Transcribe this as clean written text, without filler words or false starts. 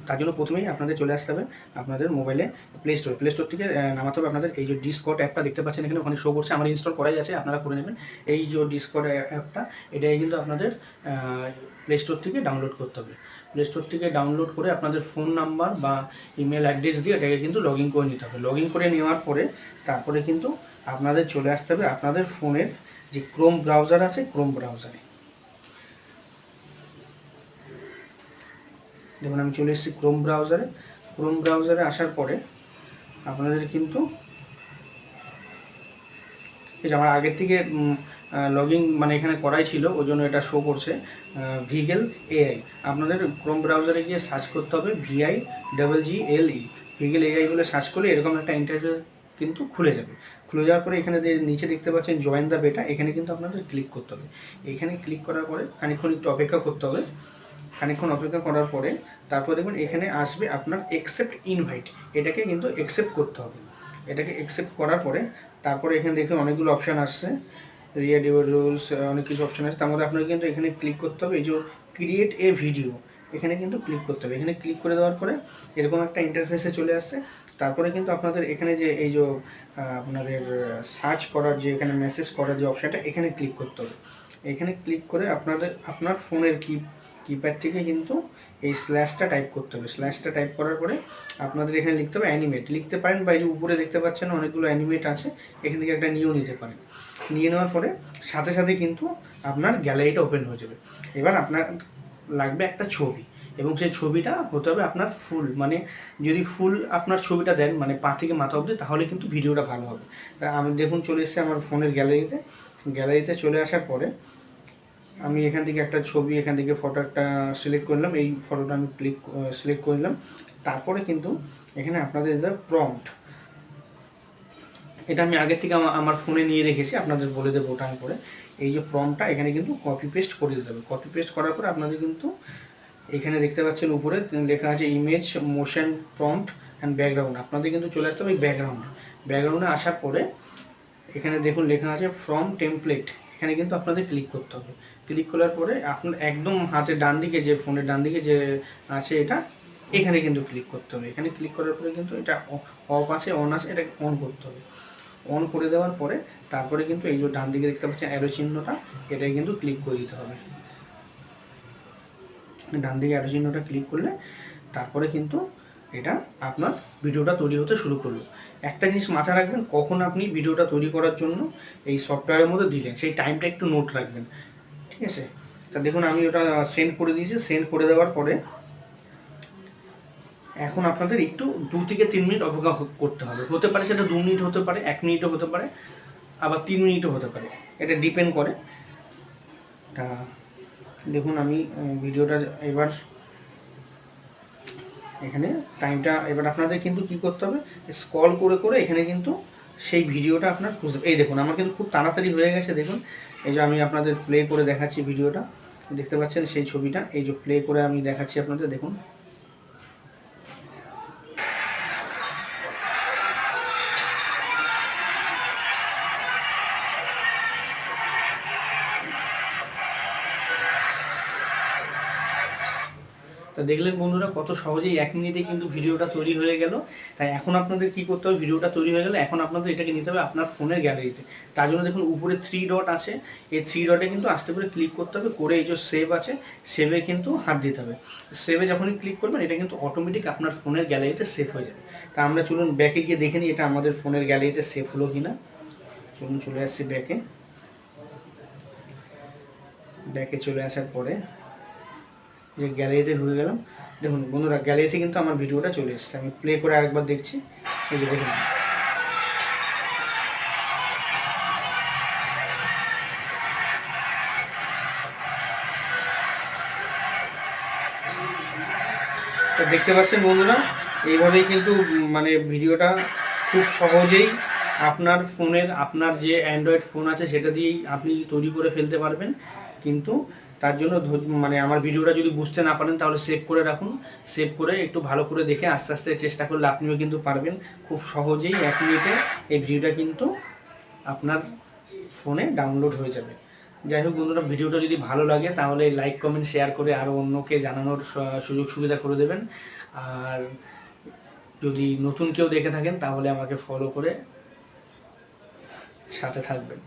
তার জন্য প্রথমেই আপনাদের চলে আসতে হবে আপনাদের মোবাইলে প্লে স্টোর থেকে নামাতে হবে আপনাদের এই যে ডিসকর্ড অ্যাপটা দেখতে পাচ্ছেন এখানে, ওখানে শো করছে, আমার ইনস্টল করাই আছে, আপনারা করে নেবেন। এই যে ডিসকর্ড অ্যাপটা এটাই কিন্তু আপনাদের প্লে স্টোর থেকে ডাউনলোড করতে হবে। প্লে স্টোর থেকে ডাউনলোড করে আপনাদের ফোন নাম্বার বা ইমেল অ্যাড্রেস দিয়ে এটাকে কিন্তু লগ ইন করে নিতে হবে। লগ ইন করে নেওয়ার পরে তারপরে কিন্তু আপনাদের চলে আসতে হবে আপনাদের ফোনের যে ক্রোম ব্রাউজার আছে, ক্রোম ব্রাউজারে দেখুন আমি চলে এসেছি ক্রোম ব্রাউজারে আসার পরে আপনাদের কিন্তু এই যে আমার আগের থেকে লগ ইন মানে এখানে করাই ছিল, ওই জন্য এটা শো করছে ভিগেল এআই। আপনাদের ক্রোম ব্রাউজারে গিয়ে সার্চ করতে হবে VIGGLE, ভিগেল এআই বলে সার্চ করলে এরকম একটা ইন্টারফেস কিন্তু খুলে যাবে। খুলে যাওয়ার পরে এখানে যে নিচে দেখতে পাচ্ছেন জয়েন দ্য বেটা, এখানে কিন্তু আপনাদের ক্লিক করতে হবে। এখানে ক্লিক করার পরে খানিকক্ষণ একটু অপেক্ষা করতে হবে। খানিকক্ষণ অপেক্ষা করার পরে তারপর দেখুন এখানে আসবে আপনার অ্যাকসেপ্ট ইনভাইট, এটাকে কিন্তু অ্যাকসেপ্ট করতে হবে। এটাকে অ্যাকসেপ্ট করার পরে তারপরে এখানে দেখুন অনেকগুলো অপশান আসছে, রিয়েড ইউর রুলস, অনেক কিছু অপশান আছে। তার মধ্যে আপনাকে কিন্তু এখানে ক্লিক করতে হবে এই যে ক্রিয়েট এ ভিডিও, এখানে কিন্তু ক্লিক করতে হবে। এখানে ক্লিক করে দেওয়ার পরে এরকম একটা ইন্টারফেসে চলে আসছে। তারপরে কিন্তু আপনাদের এখানে যে এই যে আপনাদের সার্চ করার যে এখানে মেসেজ করার যে অপশানটা, এখানে ক্লিক করতে হবে। এখানে ক্লিক করে আপনার ফোনের কিপ্যাড থেকে কিন্তু এই স্ল্যাশটা টাইপ করতে হবে। স্ল্যাশটা টাইপ করার পরে আপনাদের এখানে লিখতে হবে অ্যানিমেট, লিখতে পারেন বা এই যে উপরে দেখতে পাচ্ছেন অনেকগুলো অ্যানিমেট আছে, এখান থেকে একটা নিয়েও নিতে পারেন। নিয়ে নেওয়ার পরে সাথে সাথে কিন্তু আপনার গ্যালারিটা ওপেন হয়ে যাবে। এবার আপনার লাগবে একটা ছবি, এবং সেই ছবিটা হতে হবে আপনার ফুল, মানে যদি ফুল আপনার ছবিটা দেন মানে পা থেকে মাথা অবধি, তাহলে কিন্তু ভিডিওটা ভালো হবে। তা আমি দেখুন চলে এসেছি আমার ফোনের গ্যালারিতে চলে আসার পরে আমি এখান থেকে একটা ছবি, এখান থেকে ফটো একটা সিলেক্ট করলাম, এই ফটোটা আমি সিলেক্ট করলাম। তারপরে কিন্তু এখানে আপনাদের প্রম্পট, এটা আমি আগের থেকে আমার ফোনে নিয়ে রেখেছি, আপনাদের বলে দেবো ওটা আমি পরে। এই যে প্রম্পটটা এখানে কিন্তু কপি পেস্ট করে দিতে হবে। কপি পেস্ট করার পরে আপনাদের কিন্তু এখানে দেখতে পাচ্ছেন উপরে লেখা আছে image motion prompt and background, আপনাদের কিন্তু চলে আসতে হবে এই ব্যাকগ্রাউন্ডে আসার পরে এখানে দেখুন লেখা আছে ফ্রম টেমপ্লেট, এখানে কিন্তু আপনাদের ক্লিক করতে হবে। ক্লিক করার পরে আপনার একদম হাতের ডান দিকে যে ফোনের ডান দিকে যে আছে এটা, এখানে কিন্তু ক্লিক করতে হবে। এখানে ক্লিক করার পরে কিন্তু এটা অফ আছে অন আছে, এটাকে অন করতে হবে। অন করে দেওয়ার পরে তারপরে কিন্তু এই যে ডান দিকে দেখতে পাচ্ছেন অ্যারো চিহ্নটা, এটাই কিন্তু ক্লিক করে দিতে হবে। ডান দিকে অ্যারো চিহ্নটা ক্লিক করলে তারপরে কিন্তু এটা আপনার ভিডিওটা তৈরি হতে শুরু করলো। একটা জিনিস মাথায় রাখবেন, কখন আপনি ভিডিওটা তৈরি করার জন্য এই সফটওয়্যারের মধ্যে দিলেন সেই টাইমটা একটু নোট রাখবেন, ঠিক আছে? তা দেখুন আমি ওটা সেন্ড করে দিয়েছি। সেন্ড করে দেওয়ার পরে এখন আপনাদের একটু 2 থেকে 3 মিনিট অপেক্ষা করতে হবে। হতে পারে সেটা 2 মিনিট হতে পারে, 1 মিনিটও হতে পারে, আবার 3 মিনিটও হতে পারে, এটা ডিপেন্ড করে। তা দেখুন আমি ভিডিওটা এবার এখানে টাইমটা, এবার আপনাদের কিন্তু কী করতে হবে, স্ক্রল করে করে এখানে কিন্তু সেই ভিডিওটা আপনার খুঁজতে হবে। এই দেখুন আমার কিন্তু খুব তাড়াতাড়ি হয়ে গেছে। দেখুন এই যে আমি আপনাদের প্লে করে দেখাচ্ছি ভিডিওটা, দেখতে পাচ্ছেন সেই ছবিটা, এই যে প্লে করে আমি দেখাচ্ছি আপনাদের, দেখুন। তা দেখলেন বন্ধুরা কত সহজেই 1 মিনিটে কিন্তু ভিডিওটা তৈরি হয়ে গেল। তাই এখন আপনাদের কী করতে হবে, ভিডিওটা তৈরি হয়ে গেলে এখন আপনাদের এটাকে নিতে হবে আপনার ফোনের গ্যালারিতে। তার জন্য দেখুন উপরে 3 ডট আছে, এই 3 ডটে কিন্তু আস্তে করে ক্লিক করতে হবে, করে এই যে সেভ আছে সেভে কিন্তু হাত দিতে হবে। সেভে যখনই ক্লিক করবেন এটা কিন্তু অটোমেটিক আপনার ফোনের গ্যালারিতে সেভ হয়ে যাবে। তা আমরা চলুন ব্যাকে গিয়ে দেখে নিই এটা আমাদের ফোনের গ্যালারিতে সেভ হলো কি না। চলুন চলে আসছি ব্যাকে চলে আসার পরে যে গ্যালারিতে ঢুকে গেলাম। দেখুন বন্ধুরা গ্যালারিতে কিন্তু আমার ভিডিওটা চলে এসেছে। আমি প্লে করে আরেকবার দেখছি, এই যে দেখুন। তো দেখতে পাচ্ছেন বন্ধুরা এইভাবেই কিন্তু মানে ভিডিওটা খুব সহজেই আপনার ফোনের, আপনার যে অ্যান্ড্রয়েড ফোন আছে সেটা দিয়েই আপনি তৈরি করে ফেলতে পারবেন। কিন্তু তার জন্য মানে আমার ভিডিওটা যদি বুঝতে না পারেন তাহলে সেভ করে রাখুন। সেভ করে একটু ভালো করে দেখে আস্তে আস্তে চেষ্টা করলে আপনিও কিন্তু পারবেন। খুব সহজেই 1 মিনিটে এই ভিডিওটা কিন্তু আপনার ফোনে ডাউনলোড হয়ে যাবে। যাই হোক বন্ধুরা ভিডিওটা যদি ভালো লাগে তাহলে লাইক কমেন্ট শেয়ার করে আরও অন্যকে জানানোর সুযোগ সুবিধা করে দেবেন। আর যদি নতুন কেউ দেখে থাকেন তাহলে আমাকে ফলো করে সাথে থাকবেন।